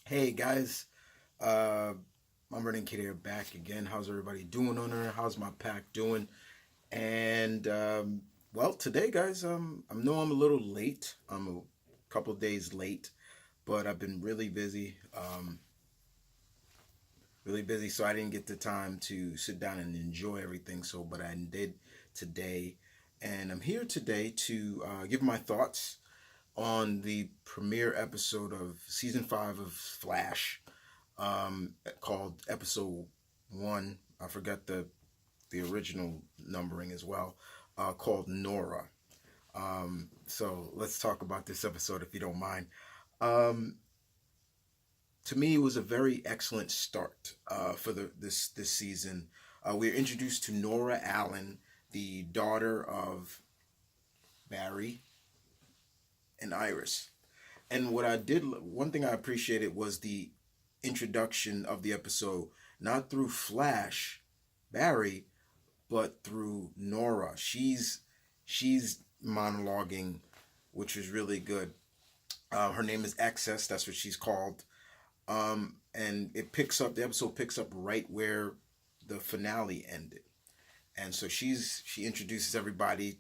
Hey guys, uh, I'm running Kid here back again. How's everybody doing on there? How's my pack doing? And well, today, guys, I know I'm a little late. I'm a couple days late, but I've been really busy, so I didn't get the time to sit down and enjoy everything. So, but I did today, and I'm here today to give my thoughts on the premiere episode of season 5 of Flash, called episode 1. I forgot the original numbering as well, called Nora. So let's talk about this episode if you don't mind. Um, to me, it was a very excellent start for this season. We're introduced to Nora Allen, the daughter of Barry and Iris. And one thing I appreciated was the introduction of the episode, not through Flash, Barry, but through Nora. She's monologuing, which was really good. Her name is Access. That's what she's called. And the episode picks up right where the finale ended. And so she introduces everybody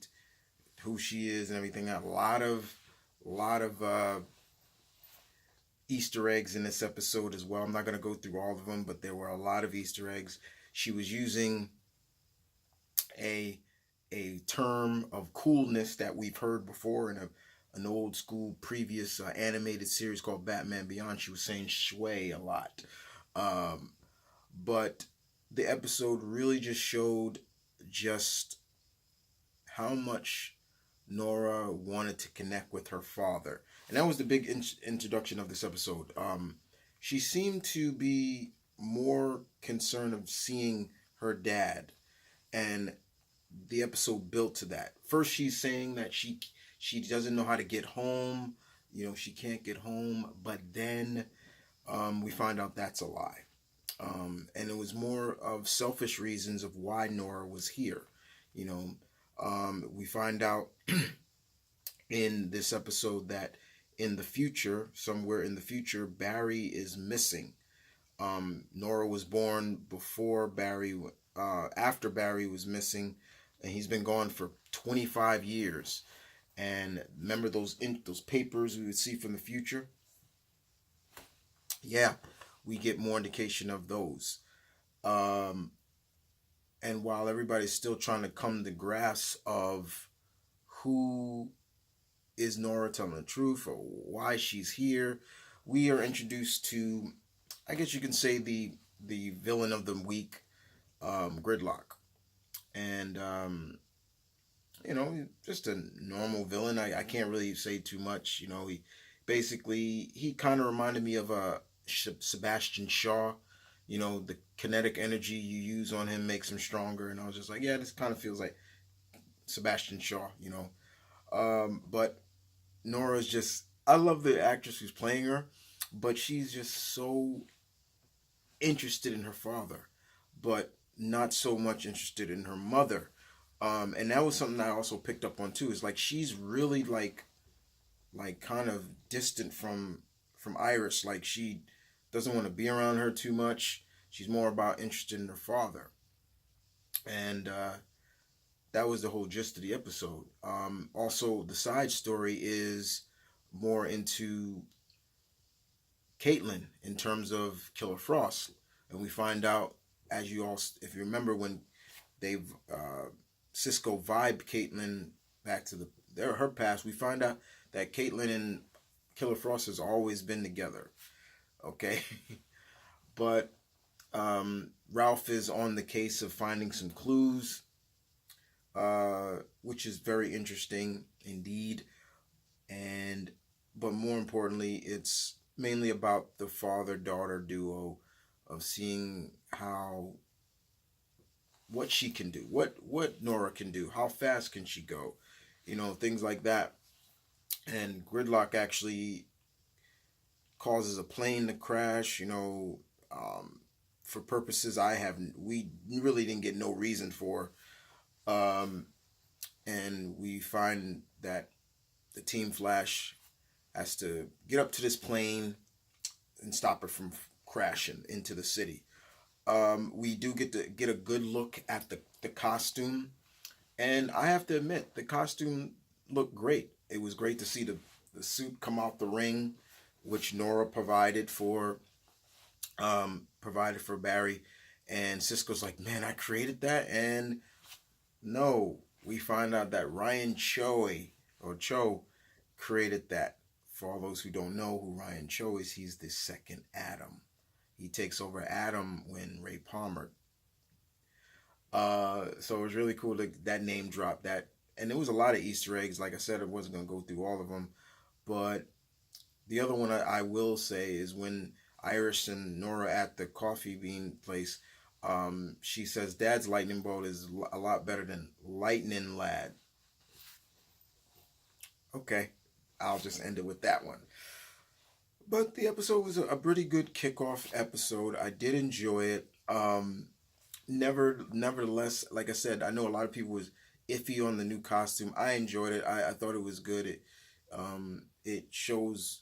who she is and everything. A lot of Easter eggs in this episode as well. I'm not going to go through all of them, but there were a lot of Easter eggs. She was using a a term of coolness that we've heard before in an old school previous animated series called Batman Beyond. She was saying "shway" a lot, um, but the episode really just showed just how much Nora wanted to connect with her father, and that was the big introduction of this episode. She seemed to be more concerned of seeing her dad, and the episode built to that. First, she's saying that she doesn't know how to get home. She can't get home, but then we find out that's a lie. And it was more of selfish reasons of why Nora was here. You know, we find out in this episode that in the future, somewhere in the future, Barry is missing. Nora was born after Barry was missing, and he's been gone for 25 years. And remember those papers we would see from the future? Yeah, we get more indication of those. Um, and while everybody's still trying to come to grasp of who is Nora telling the truth or why she's here, we are introduced to, I guess you can say, the villain of the week, Gridlock, and just a normal villain. I can't really say too much. He kind of reminded me of a Sebastian Shaw. The kinetic energy you use on him makes him stronger, and I was just like, yeah, this kind of feels like Sebastian Shaw. But Nora's just, I love the actress who's playing her, but she's just so interested in her father, but not so much interested in her mother. And that was something I also picked up on too. Is like she's really like kind of distant from Iris. Like she doesn't want to be around her too much. She's more about interested in her father, and that was the whole gist of the episode. Also, the side story is more into Caitlin in terms of Killer Frost, and we find out, if you remember, when they've Cisco vibed Caitlin back to her past, we find out that Caitlin and Killer Frost has always been together. Okay, but Ralph is on the case of finding some clues, which is very interesting indeed. And but more importantly, it's mainly about the father-daughter duo of seeing how what she can do, what Nora can do, how fast can she go, things like that. And Gridlock actually causes a plane to crash, for purposes we really didn't get no reason for. Um, and we find that the Team Flash has to get up to this plane and stop it from crashing into the city. We do get a good look at the costume, and I have to admit the costume looked great. It was great to see the suit come out the ring, which Nora provided for Barry, and Cisco's like, man, I created that, and no, we find out that Ryan Cho created that. For all those who don't know who Ryan Cho is, he's the second Adam. He takes over Adam when Ray Palmer. So it was really cool that name drop that, and there was a lot of Easter eggs. Like I said, I wasn't gonna go through all of them, but the other one I will say is when Iris and Nora at the coffee bean place, she says Dad's lightning bolt is a lot better than Lightning Lad. Okay, I'll just end it with that one. But the episode was a pretty good kickoff episode. I did enjoy it. Nevertheless, like I said, I know a lot of people was iffy on the new costume. I enjoyed it. I thought it was good. It shows,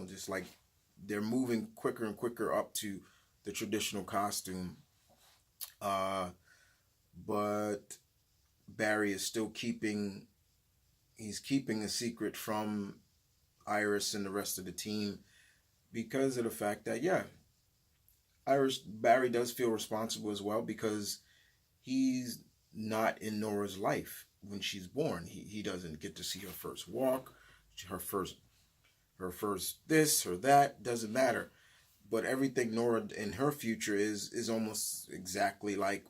just like they're moving quicker and quicker up to the traditional costume. But Barry is still keeping a secret from Iris and the rest of the team because of the fact that, yeah, Barry does feel responsible as well because he's not in Nora's life when she's born. He doesn't get to see her first walk, her first this or that, doesn't matter. But everything Nora in her future is almost exactly like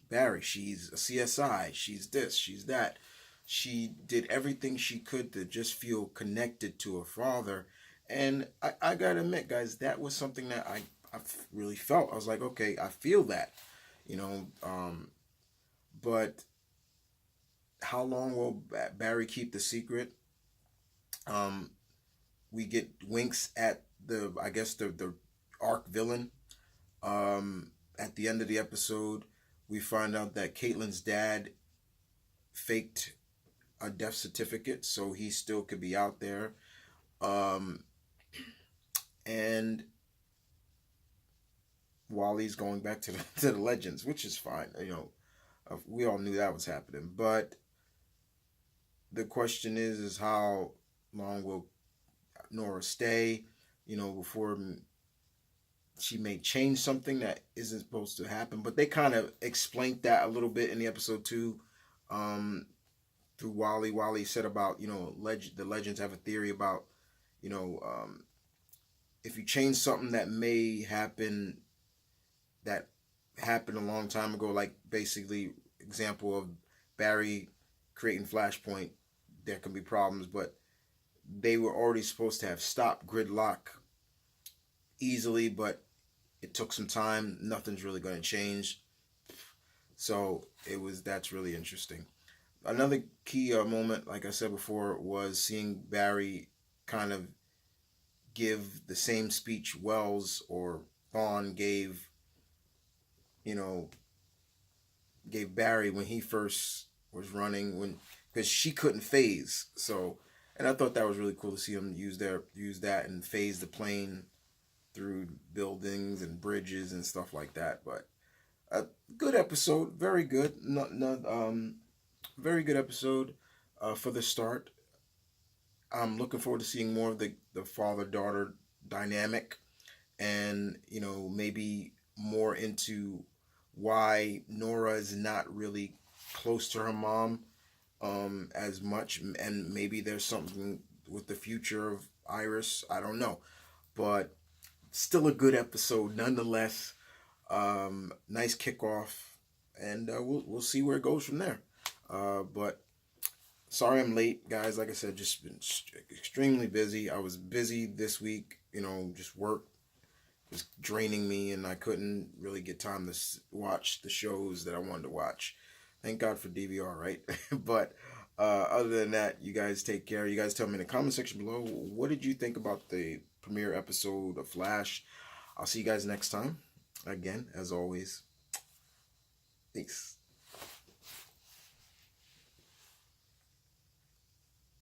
Barry. She's a CSI, she's this, she's that. She did everything she could to just feel connected to her father. And I gotta admit, guys, that was something that I really felt. I was like, okay, I feel that, but how long will Barry keep the secret? We get winks at the arc villain. At the end of the episode, we find out that Caitlin's dad faked a death certificate, so he still could be out there. And Wally's going back to the Legends, which is fine. We all knew that was happening. But the question is how long will Nora stay? Before she may change something that isn't supposed to happen. But they kind of explained that a little bit in the episode 2. Through Wally. Wally said about, the Legends have a theory about, if you change something that may happen, that happened a long time ago, like basically example of Barry creating Flashpoint, there can be problems, but they were already supposed to have stopped Gridlock easily, but it took some time. Nothing's really going to change. So that's really interesting. Another key moment, like I said before, was seeing Barry kind of give the same speech Wells or Vaughn gave Barry when he first was running, because she couldn't phase. So, and I thought that was really cool to see him use that and phase the plane through buildings and bridges and stuff like that. But a good episode, very good. Very good episode for the start. I'm looking forward to seeing more of the father-daughter dynamic, and maybe more into why Nora is not really close to her mom as much, and maybe there's something with the future of Iris. I don't know, but still a good episode nonetheless. Nice kickoff, and we'll see where it goes from there. But sorry I'm late, guys. Like I said, just been extremely busy. I was busy this week, just work was draining me, and I couldn't really get time to watch the shows that I wanted to watch. Thank God for DVR, right? But other than that, you guys take care. You guys tell me in the comment section below, what did you think about the premiere episode of Flash? I'll see you guys next time. Again, as always, peace.